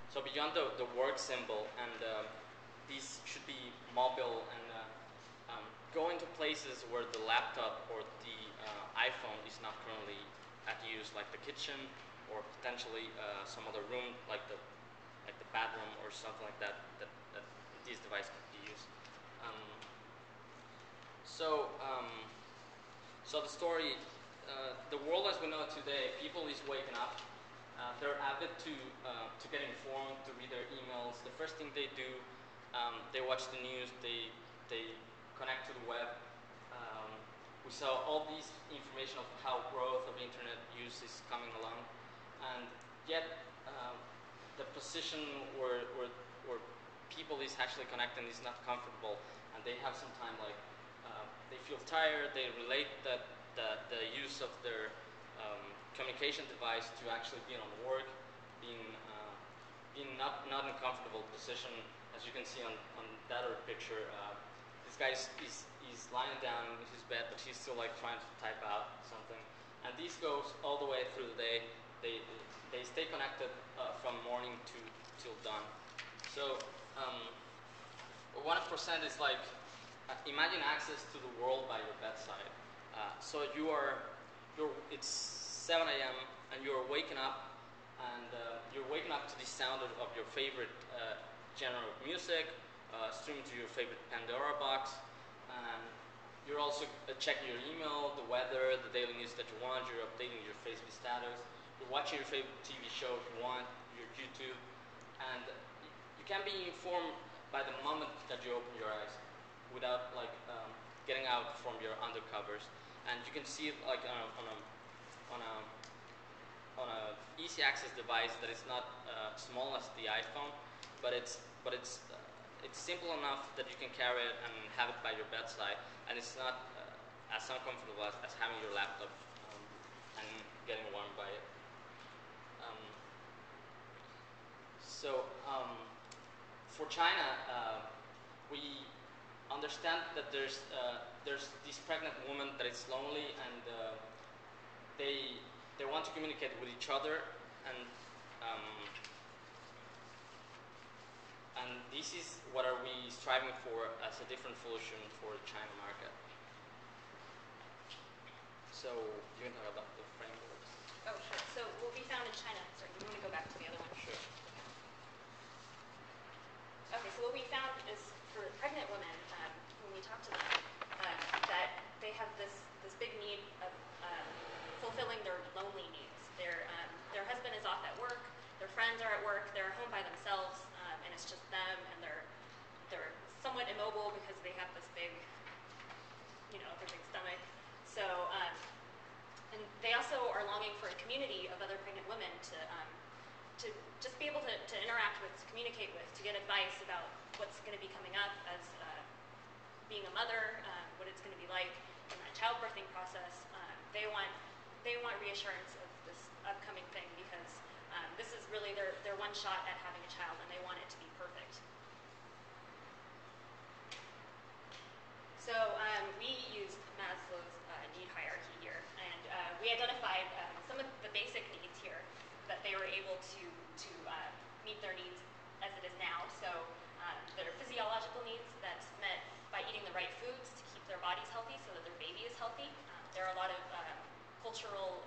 So beyond the work symbol, and these should be mobile and go into places where the laptop or the iPhone is not currently at use, like the kitchen or potentially some other room, like the bathroom or something like that, that these devices could be used. So the story, the world as we know it today, people is waking up. They're avid to get informed, to read their emails. The first thing they do, they watch the news, they connect to the web. We saw all these information of how growth of internet use is coming along, and yet the position where people is actually connecting is not comfortable, and they have some time like they feel tired. They relate that the use of their communication device to actually being on work, being not in a comfortable position. As you can see on that other picture, this guy is lying down in his bed, but he's still like trying to type out something. And this goes all the way through the day. They stay connected from morning till dawn. So 1% is like imagine access to the world by your bedside. So it's 7 a.m. and you're waking up, and you're waking up to the sound of your favorite genre of music, streaming to your favorite Pandora box. You're also checking your email, the weather, the daily news that you want. You're updating your Facebook status. You're watching your favorite TV show if you want, your YouTube, and you can be informed by the moment that you open your eyes, without like getting out from your undercovers. And you can see it like on a easy access device that is not small as the iPhone, but it's simple enough that you can carry it and have it by your bedside, and it's not as uncomfortable as having your laptop and getting warmed by it. For China, we understand that there's this pregnant woman that is lonely, and they want to communicate with each other, and this is what are we striving for as a different solution for the China market. So you can talk about the frameworks. Oh, sure. So what we found in China, sorry, you want to go back to the other one? Sure. Okay, so what we found is for pregnant women, when we talk to them, that they have this big need of fulfilling their lonely needs. Their husband is off at work, their friends are at work, they're home by themselves, and it's just them, and they're somewhat immobile because they have this big, their big stomach. So, and they also are longing for a community of other pregnant women to just be able to interact with, to communicate with, to get advice about what's going to be coming up as being a mother, what it's going to be like in that childbirthing process. They want reassurance of this upcoming thing, because this is really their one shot at having a child, and they want it to be perfect. So we used Maslow's need hierarchy here, and we identified some of the basic needs here that they were able to meet their needs as it is now. So their physiological needs, that's met by eating the right foods to keep their bodies healthy so that their baby is healthy. There are a lot of cultural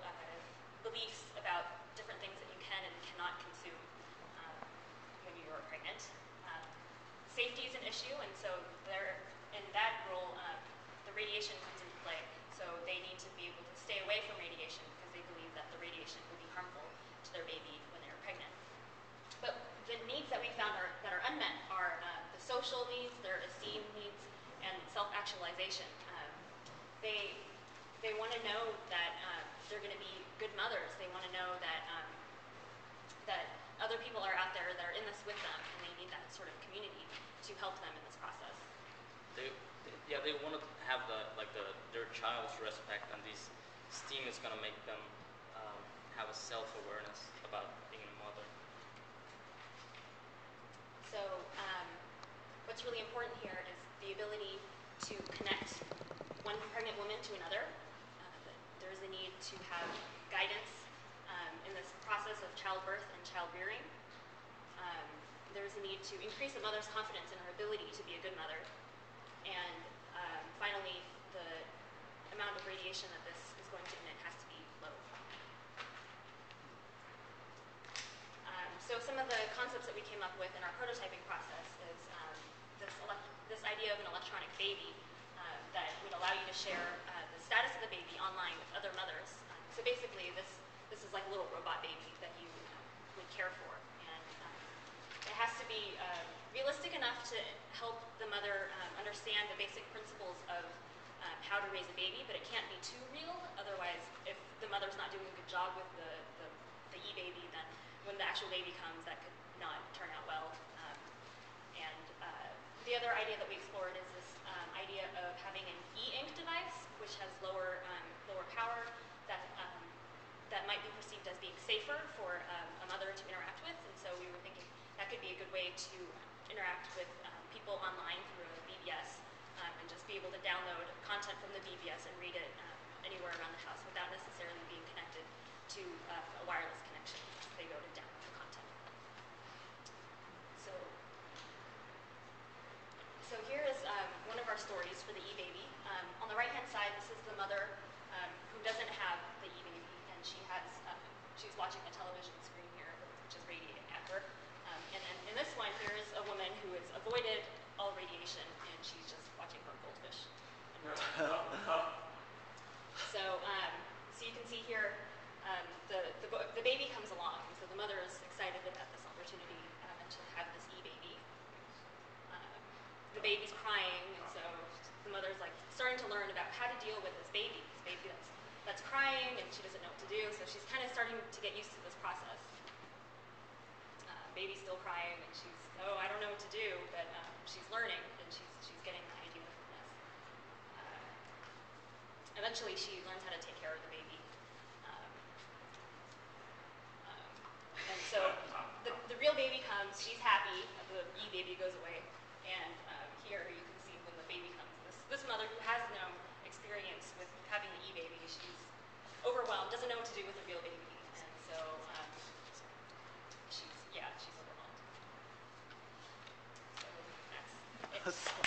beliefs about different things that you can and cannot consume when you are pregnant. Safety is an issue, and so in that role, the radiation comes into play. So they need to be able to stay away from radiation because they believe that the radiation will be harmful to their baby when they are pregnant. But the needs that we found that are unmet are the social needs, their esteem needs, and self-actualization. They want to know that they're going to be good mothers. They want to know that that other people are out there that are in this with them, and they need that sort of community to help them in this process. They want to have their child's respect, and this esteem is going to make them have a self-awareness about being a mother. So what's really important here is the ability to connect one pregnant woman to another. There's a need to have guidance in this process of childbirth and childbearing. there's a need to increase the mother's confidence in her ability to be a good mother. And finally, the amount of radiation that this is going to emit has to be low. So some of the concepts that we came up with in our prototyping process is this idea of an electronic baby that would allow you to share the status of the baby online with other mothers. So basically, this is like a little robot baby that you would care for. And it has to be realistic enough to help the mother understand the basic principles of how to raise a baby, but it can't be too real. Otherwise, if the mother's not doing a good job with the e-baby, then when the actual baby comes, that could not turn out well. And the other idea that we explored is this idea of having an e-ink device, which has lower power, that might be perceived as being safer for a mother to interact with. And so we were thinking that could be a good way to interact with people online through a BBS and just be able to download content from the BBS and read it anywhere around the house without necessarily being connected to a wireless connection. They go to download the content. So here is one of our stories for the e-baby. On the right-hand side, this is the mother who doesn't have the e-baby, and she's watching a television screen here, which is radiating at her. And then in this one, here is a woman who has avoided all radiation, and she's just watching her goldfish. So you can see here, the baby comes along, and so the mother is excited about this opportunity to have this e-baby. The baby's crying, and so the mother's like starting to learn about how to deal with this baby that's crying, and she doesn't know what to do, so she's kind of starting to get used to this process. Baby's still crying, and she's, I don't know what to do, but she's learning, and she's getting the idea from this. Eventually, she learns how to take care of the baby. And so the real baby comes, she's happy, the e-baby goes away, and here you can see when the baby comes. This mother who has no experience with having the e-baby, she's overwhelmed, doesn't know what to do with the real baby, and so she's overwhelmed. So that's it.